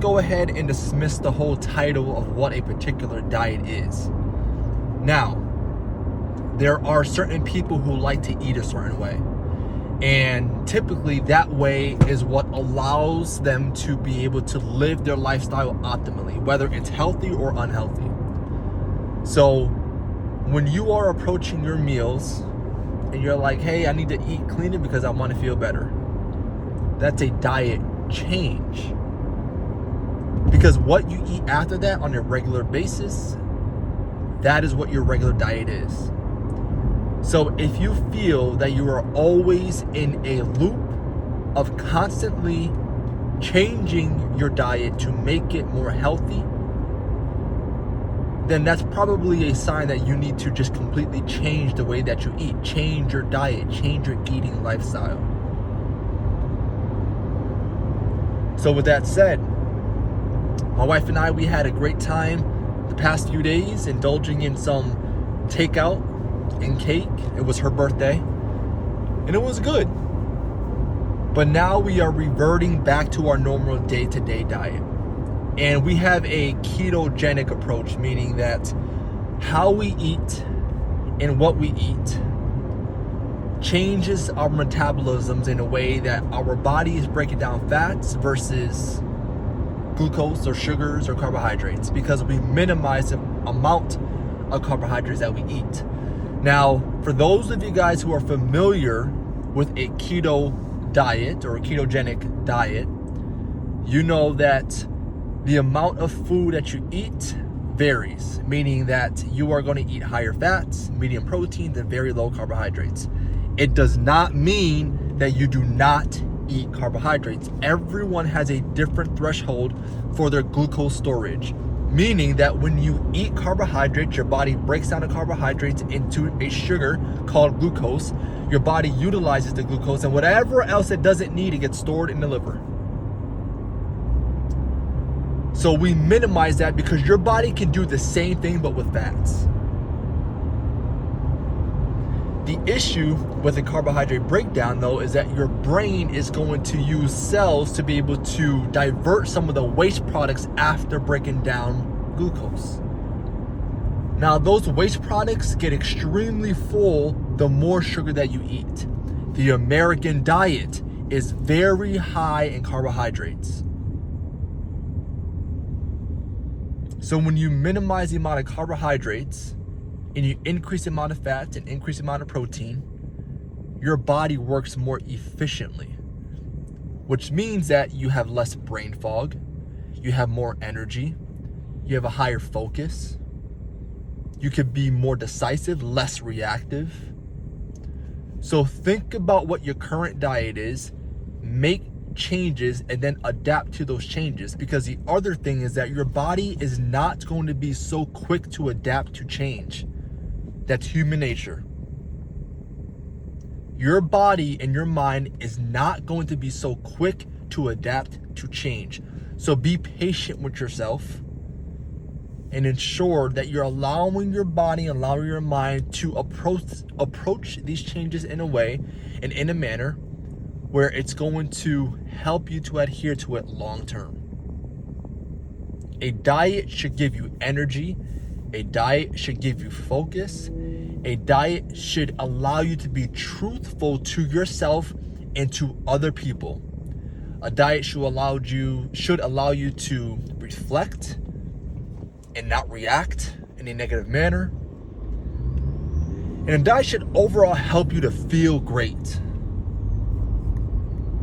go ahead and dismiss the whole title of what a particular diet is. Now, there are certain people who like to eat a certain way. And typically that way is what allows them to be able to live their lifestyle optimally, whether it's healthy or unhealthy. So when you are approaching your meals and you're like, hey, I need to eat cleaner because I want to feel better, that's a diet change. Because what you eat after that on a regular basis, that is what your regular diet is. So if you feel that you are always in a loop of constantly changing your diet to make it more healthy, then that's probably a sign that you need to just completely change the way that you eat, change your diet, change your eating lifestyle. So with that said, my wife and I, we had a great time the past few days indulging in some takeout and cake. It was her birthday and it was good. But now we are reverting back to our normal day-to-day diet. And we have a ketogenic approach, meaning that how we eat and what we eat changes our metabolisms in a way that our body is breaking down fats versus glucose or sugars or carbohydrates, because we minimize the amount of carbohydrates that we eat. Now, for those of you guys who are familiar with a keto diet or a ketogenic diet, you know that the amount of food that you eat varies, meaning that you are going to eat higher fats, medium proteins, and very low carbohydrates. It does not mean that you do not eat carbohydrates. Everyone has a different threshold for their glucose storage, meaning that when you eat carbohydrates, your body breaks down the carbohydrates into a sugar called glucose. Your body utilizes the glucose, and whatever else it doesn't need, it gets stored in the liver. So we minimize that because your body can do the same thing but with fats. The issue with a carbohydrate breakdown, though, is that your brain is going to use cells to be able to divert some of the waste products after breaking down glucose. Now, those waste products get extremely full the more sugar that you eat. The American diet is very high in carbohydrates. So when you minimize the amount of carbohydrates and you increase the amount of fats and increase the amount of protein, your body works more efficiently, which means that you have less brain fog, you have more energy, you have a higher focus, you could be more decisive, less reactive. So think about what your current diet is, make changes, and then adapt to those changes, because the other thing is that your body is not going to be so quick to adapt to change. That's human nature. Your body and your mind is not going to be so quick to adapt to change. So be patient with yourself and ensure that you're allowing your body, allowing your mind to approach these changes in a way and in a manner where it's going to help you to adhere to it long term. A diet should give you energy. A diet should give you focus. A diet should allow you to be truthful to yourself and to other people. A diet should allow you to reflect and not react in a negative manner. And a diet should overall help you to feel great.